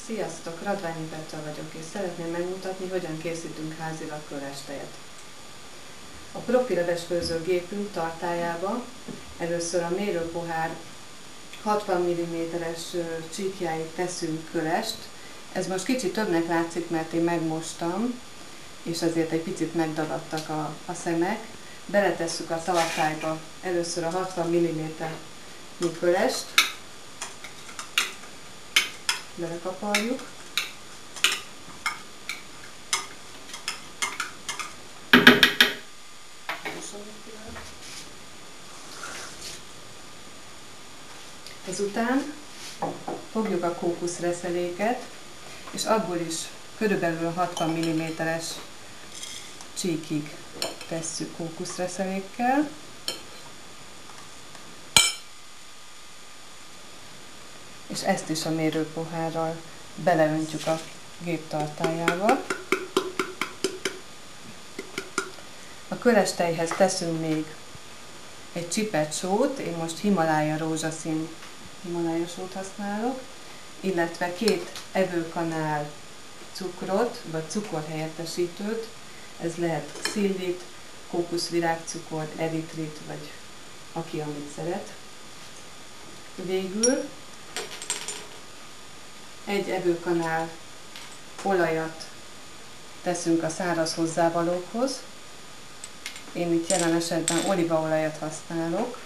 Sziasztok! Radványi Petra vagyok, és szeretném megmutatni, hogyan készítünk házilag kölestejet. A profi levesfőző gépünk tartályába először a mérőpohár 60 mm-es csíkjáig teszünk kölest. Ez most kicsit többnek látszik, mert én megmostam, és azért egy picit megdagadtak a szemek. Beletesszük a tartályba először a 60 mm kölest, belekaparjuk, ezután fogjuk a kókuszreszeléket, és abból is körülbelül 60 mm-es csíkig tesszük kókuszreszelékkel. És ezt is a mérőpohárral beleöntjük a gép tartályába. A kölestejhez teszünk még egy csipet sót, én most Himalája rózsaszín Himalája sót használok, illetve 2 evőkanál cukrot, vagy cukorhelyettesítőt, ez lehet szillit, kókuszvirágcukor, eritrit, vagy aki amit szeret. Végül 1 evőkanál olajat teszünk a száraz hozzávalókhoz. Én itt jelen esetben olívaolajat használok.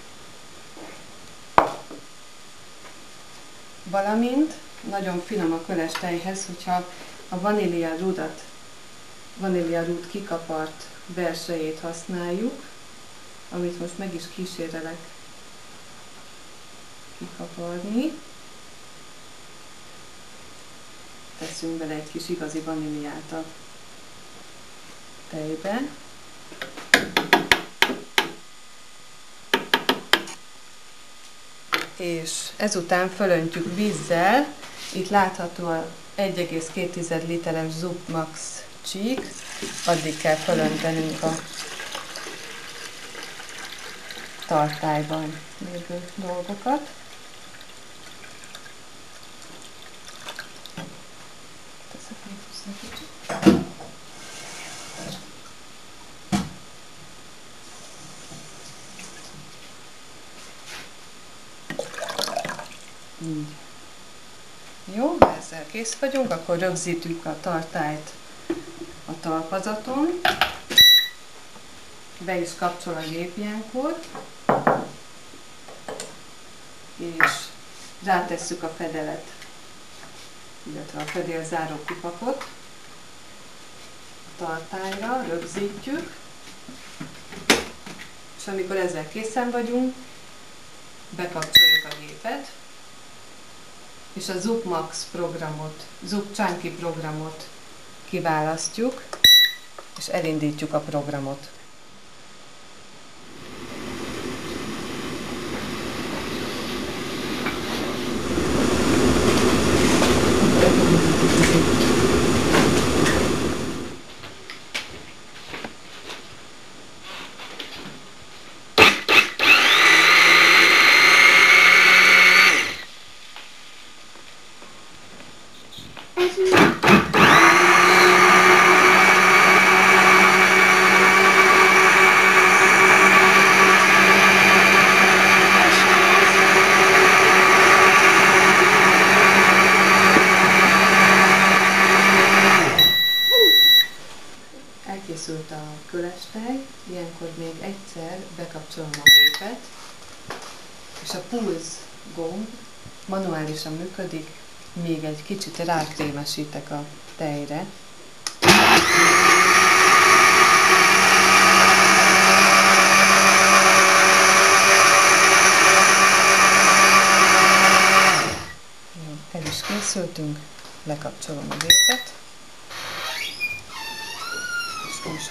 Valamint nagyon finom a kölestejhez, hogyha a vaníliarúd kikapart belsejét használjuk, amit most meg is kísérelek kikaparni. Teszünk bele egy kis igazi vaníliát a tejbe. És ezután fölöntjük vízzel, itt látható a 1,2 literes Zub Max csík, addig kell fölöntenünk a tartályban lévő dolgokat. Így. Jó, ha ezzel kész vagyunk, akkor rögzítjük a tartályt a talpazaton. Be is kapcsol a gép ilyenkor, és rátesszük a fedelet, illetve a fedélzáró kupakot a tartályra, rögzítjük, és amikor ezzel készen vagyunk, bekapcsoljuk a gépet, és a Zub Max programot, Zub Chunky programot kiválasztjuk, és elindítjuk a programot. Elkészült a kölestej, ilyenkor még egyszer bekapcsolom a gépet, és a pulz gomb manuálisan működik, még egy kicsit rákrémesítek a tejre. Jó, el is készültünk, lekapcsolom a gépet. Most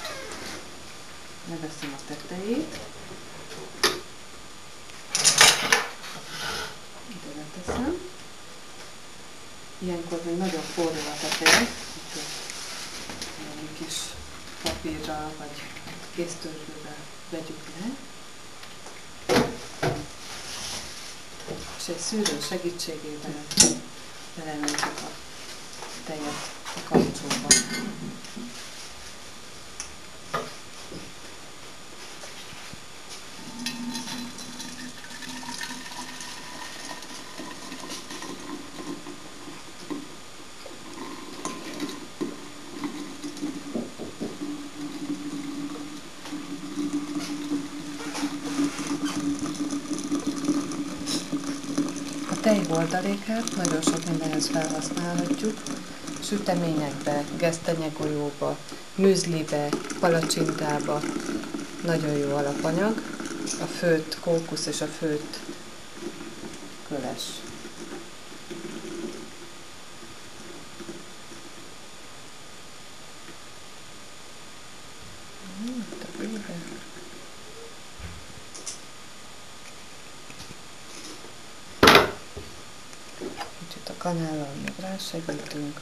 leveszem a tetejét, ide leteszem. Ilyenkor még nagyon forró a tetej, úgyhogy valami kis papírral vagy kéztörlővel vegyük le. És egy szűrő segítségével beleöntjük a tejet a kapcsolóba. A tej hordalékát nagyon sok mindenhez felhasználhatjuk, süteményekbe, gesztenyegolyóba, műzlibe, palacsintába, nagyon jó alapanyag, a főtt kókusz és a főtt köles. Kicsit a kanállal még rásegítünk.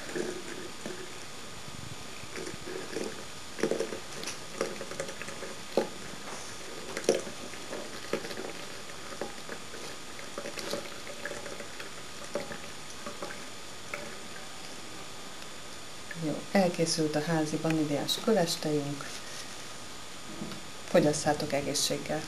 Jó, elkészült a házi vaníliás kölestejünk. Fogyasszátok egészséggel!